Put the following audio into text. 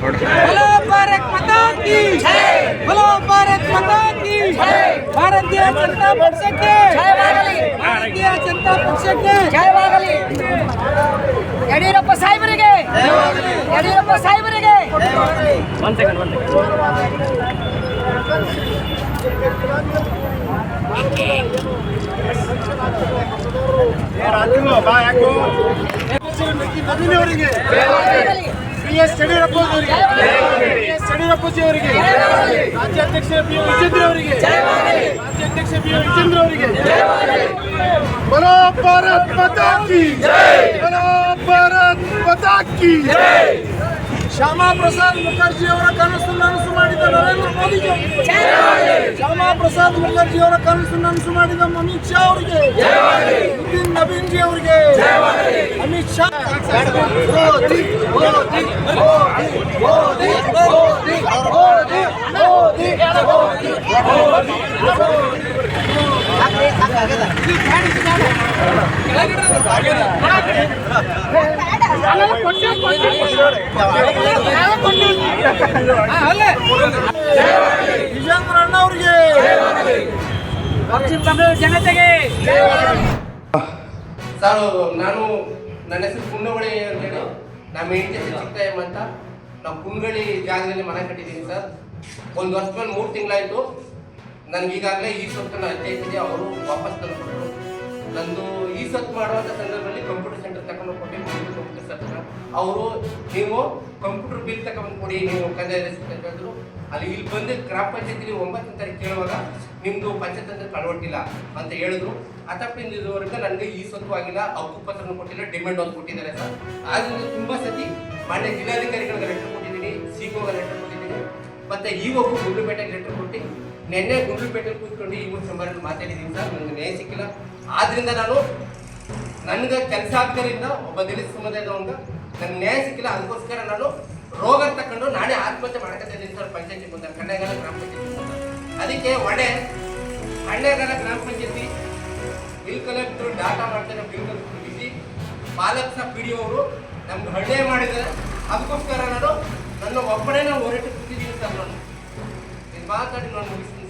बोलो भारत माता की जय, बोलो भारत माता की जय, भारतीय जनता पक्षಕ್ಕೆ ಜಯವಾಗಲಿ, ಭಾರತೀಯ ಜನತಾ ಪಕ್ಷಕ್ಕೆ ಜಯವಾಗಲಿ, ಯಡಿಯೂರಪ್ಪ ಸಾಹೇಬರಿಗೆ ಜಯವಾಗಲಿ, ಯಡಿಯೂರಪ್ಪ ಸಾಹೇಬರಿಗೆ. ಒಂದು ಸೆಕೆಂಡ್ ನವೀನ್ ಅವರಿಗೆ BS ಯಡಿಯೂರಪ್ಪ ಅವರಿಗೆ, BS ಯಡಿಯೂರಪ್ಪಜಿ ಅವರಿಗೆ, ರಾಜ್ಯಾಧ್ಯಕ್ಷ ಬಿ ವಿಜೇಂದ್ರ ಅವರಿಗೆ, ರಾಜ್ಯಾಧ್ಯಕ್ಷ ಬಿ ವಿಜೇಂದ್ರ ಅವರಿಗೆ. बोलो भारत माता की जय, बोलो भारत माता की जय. ಶ್ಯಾಮಾ ಪ್ರಸಾದ್ ಮುಖರ್ಜಿ ಅವರ ಕನಸು ನನಸು ಮಾಡಿದ ನರೇಂದ್ರ ಮೋದಿಗೆ, ಶ್ಯಾಮಾ ಪ್ರಸಾದ್ ಮುಖರ್ಜಿ ಅವರ ಕನಸು ನನಸು ಮಾಡಿದ ಅಮಿತ್ ಶಾ ಅವರಿಗೆ, ನಿತಿನ್ ನವೀನ್ ಜಿ ಅವರಿಗೆ, ಅಮಿತ್ ಶಾ. ಮೋದಿ ಮೋದಿ ಮೋದಿ ಮೋದಿ ಮೋದಿ ಮೋದಿ ವಿಜೇಂದ್ರ ಅಣ್ಣ ಅವರಿಗೆ, ಪಶ್ಚಿಮ ಬಂಗಾಳ ಜನತೆಗೆ. ಸರ್, ನನ್ನ ಹೆಸರು ಕುನ್ನವಳಿ ಅಂತೇಳಿ, ನಮ್ಮ ಹೆಂಡತಿ ಹೆಸರು ಚಿಕ್ಕಯ್ಯಮ್ಮ ಅಂತ. ನಾವು ಕುನ್ಗಳಿ ಜಾಗದಲ್ಲಿ ಮನೆ ಕಟ್ಟಿದ್ದೀನಿ ಸರ್. ಒಂದು ವರ್ಷ ಮೇಲೆ 3 ತಿಂಗಳಾಯಿತು. ನನಗೀಗಾಗಲೇ ಈ ಸೊತ್ತನ್ನು ಅರ್ಜಿ ಇದೆ, ಅವರು ವಾಪಸ್ ತಂದುಕೊಟ್ಟರು. ನಂದು ಈ ಸೊತ್ತು ಮಾಡುವಂಥ ಸಂದರ್ಭದಲ್ಲಿ ಕಂಪ್ಯೂಟರ್ ಸೆಂಟರ್ ತಗೊಂಡು ಕೊಟ್ಟು ಕಂಪ್ಯೂಟರ್ ಸೆಂಟರ್ ಅವರು ನೀವು ಕಂಪ್ಯೂಟರ್ ಬಿಲ್ ತಗೊಂಡು ಕೊಡಿ, ನೀವು ಕಂದಾಯ ಹೇಳಿದ್ರು. ಅಲ್ಲಿ ಇಲ್ಲಿ ಬಂದು ಗ್ರಾಮ ಪಂಚಾಯತಿಲಿ 9ನೇ ತಾರೀಕು ಕೇಳುವಾಗ ನಿಮ್ಮದು ಪಂಚಾಯತ್ ಕಳವಟ್ಟಿಲ್ಲ ಅಂತ ಹೇಳಿದ್ರು. ಅತಪ್ಪಿಂದ ಇದುವರೆಗೂ ನನಗೆ ಈ ಸೊತ್ತು ಆಗಿಲ್ಲ, ಹಕ್ಕುಪತ್ರನೂ ಕೊಟ್ಟಿಲ್ಲ, ಡಿಮ್ಯಾಂಡ್ ಒಂದು ಕೊಟ್ಟಿದ್ದಾರೆ ಸರ್. ಆದ್ದರಿಂದ ತುಂಬ ಸತಿ ಮಾನ್ಯ ಜಿಲ್ಲಾಧಿಕಾರಿಗಳಿಗೆ ಲೆಟರ್ ಕೊಟ್ಟಿದ್ದೀನಿ, ಸಿಒಗೆ ಲೆಟರ್ ಕೊಟ್ಟಿದ್ದೀನಿ, ಮತ್ತು ಇವಾಗೂ ಗುಂಡ್ಲುಪೇಟೆಗೆ ಲೆಟರ್ ಕೊಟ್ಟು ನಿನ್ನೆ ಗುಂಡ್ಲುಪೇಟೆಗೆ ಕೂತ್ಕೊಂಡು ಈ ಸಂಬಂಧ ಮಾತಾಡಿದ್ದೀನಿ ಸರ್. ನನಗೆ ನ್ಯಾಯ ಸಿಕ್ಕಿಲ್ಲ. ಆದ್ದರಿಂದ ನನಗೆ ಕೆಲಸ ಆಗ್ತಾರಿಂದ ಒಬ್ಬ ದಲಿತ ಸಮುದಾಯದವಂಗ ನನಗೆ ನ್ಯಾಯ ಸಿಕ್ಕಿಲ್ಲ. ಅದಕ್ಕೋಸ್ಕರ ನಾನು ರೋಗ ತಗೊಂಡು ನಾನೇ ಆತ್ಮಹತ್ಯೆ ಮಾಡ್ಕೊತಿದ್ದೀನಿ ಸರ್. ಪಂಚಾಯತಿ ಮುಂದೆ, ಕಣ್ಣೆಗಾಲ ಗ್ರಾಮ ಪಂಚಾಯತಿ ಮುಂದೆ. ಅದಕ್ಕೆ ಕಣ್ಣೆಗಾಲ ಗ್ರಾಮ ಪಂಚಾಯತಿ ಬಿಲ್ ಕಲೆಕ್ಟರ್ ಡಾಟಾ ಮಾಡ್ತಾರೆ, ಬಿಲ್ ಕಲೆಕ್ಟರ್ ಬಿಸಿ ಪಾಲಕ್ಸ PDO ಅವರು ನಮ್ಗೆ ಹಳ್ಳೆ ಮಾಡಿದ್ದಾರೆ. ಅದಕ್ಕೋಸ್ಕರ ನನ್ನ ಒಬ್ಬನೇ ಹೋರಾಟ ಕೂತಿದ್ದೀನಿ ಸರ್. ನಾನು ಇದು ಮಾತಾಡಿ ನಾನು ಮುಗಿಸ್ತೀನಿ.